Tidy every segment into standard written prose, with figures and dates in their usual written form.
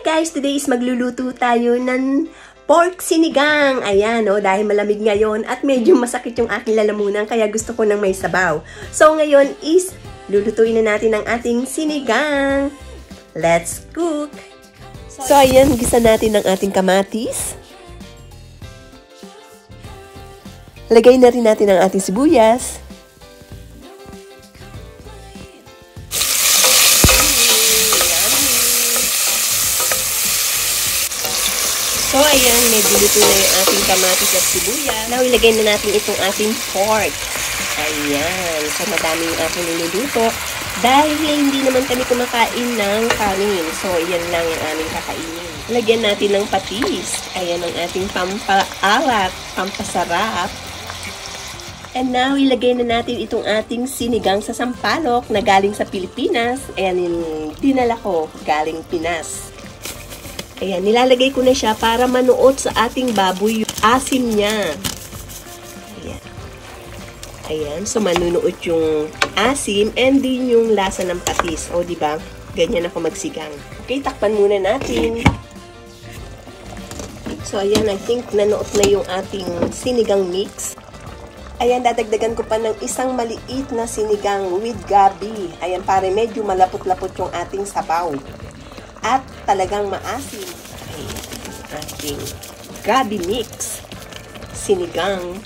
guys, today is magluluto tayo ng pork sinigang. Ayan, dahil malamig ngayon at medyo masakit yung aking lalamunan kaya gusto ko ng may sabaw. So ngayon is lulutuin na natin ang ating sinigang. Let's cook! So ayan, gisa natin ang ating kamatis. Lagay na rin natin ang ating sibuyas. So, ayan, medyo luto na yung ating kamatis at sibuyas. Now, ilagay na natin itong ating pork. Ayan. So, madami yung ating niluluto. Dahil hindi naman kami kumakain ng kanin. So, ayan lang yung aming kakainin. Lagyan natin ng patis. Ayan ang ating pampaalat, pampasarap. And now, ilagay na natin itong ating sinigang sa sampalok na galing sa Pilipinas. Ayan yung dinala ko galing Pinas. Ayan, nilalagay ko na siya para manuot sa ating baboy yung asim niya. Ayan. Ayan, so manunuot yung asim and din yung lasa ng patis. O, diba? Ganyan ako magsigang. Okay, takpan muna natin. So, ayan, I think nanuot na yung ating sinigang mix. Ayan, dadagdagan ko pa ng isang maliit na sinigang with gabi. Ayan, para medyo malapot-lapot yung ating sabaw. At talagang maasim. Ayan, ating gabi mix. Sinigang.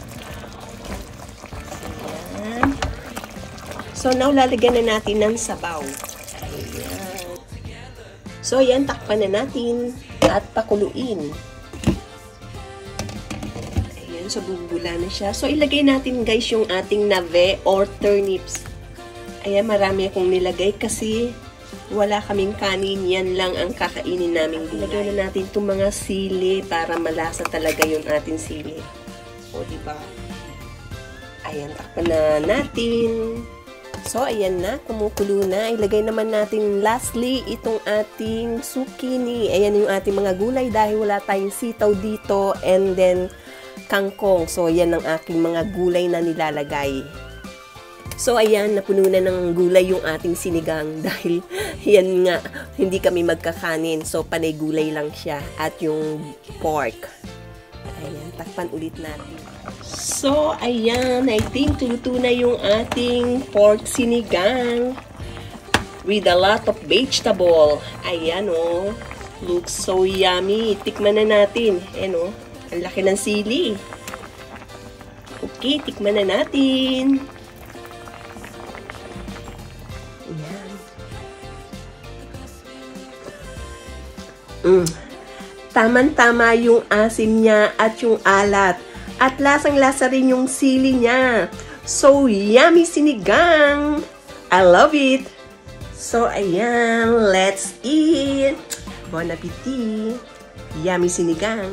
Ayan. So, now, lalagyan na natin ng sabaw. Ayan. So, ayan, takpan na natin at pakuluin. Ayan, so, bubula na siya. So, ilagay natin, guys, yung ating nave or turnips. Ayan, marami akong nilagay kasi wala kaming kanin, yan lang ang kakainin naming gulay. Lagyan na natin itong mga sili para malasa talaga yung ating sili. O, diba? Ayan, takpan na natin. So, ayan na, kumukulo na. Ilagay naman natin lastly itong ating zucchini. Ayan yung ating mga gulay dahil wala tayong sitaw dito and then kangkong. So, ayan ang aking mga gulay na nilalagay. So, ayan, napuno na ng gulay yung ating sinigang dahil yan nga, hindi kami magkakanin. So, panay gulay lang siya at yung pork. Ayan, takpan ulit natin. So, ayan, I think luto na yung ating pork sinigang with a lot of vegetable. Ayan, looks so yummy. Tikman na natin. Ayan, ang laki ng sili. Okay, tikman na natin. Taman-tama yung asim niya at yung alat. At lasang-lasa rin yung sili niya. So, yummy sinigang! I love it! So, ayan, let's eat! Bon appetit! Yummy sinigang!